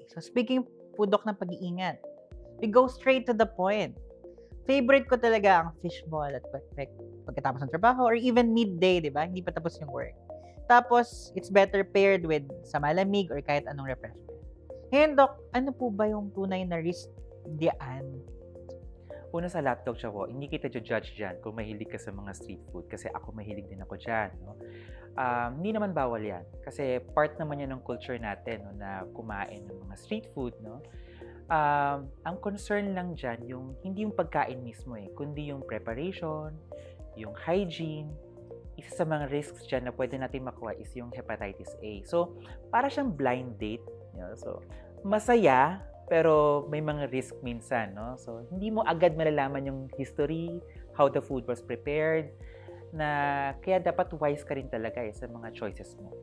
So speaking pudok ng pag-iingat, we go straight to the point. Favorite ko talaga ang fishball at pagkatapos ng trabaho or even midday, 'di ba? Hindi pa tapos yung work. Tapos, it's better paired with sa malamig or kahit anong refreshment. Ngayon, Doc, ano po ba yung tunay na risk diyan? Una sa laptop siya po, hindi kita judge diyan kung mahilig ka sa mga street food kasi ako mahilig din ako diyan, no? Hindi naman bawal 'yan kasi part naman 'yan ng culture natin 'no, na kumain ng mga street food, no? Ang concern lang diyan yung hindi yung pagkain mismo, kundi yung preparation, yung hygiene. Isa sa mga risks diyan na puwede nating makuha is yung hepatitis A. So, para siyang blind date, so masaya pero may mga risk minsan, 'no? So, hindi mo agad malalaman yung history, how the food was prepared, na kaya dapat wise ka rin talaga, sa mga choices mo.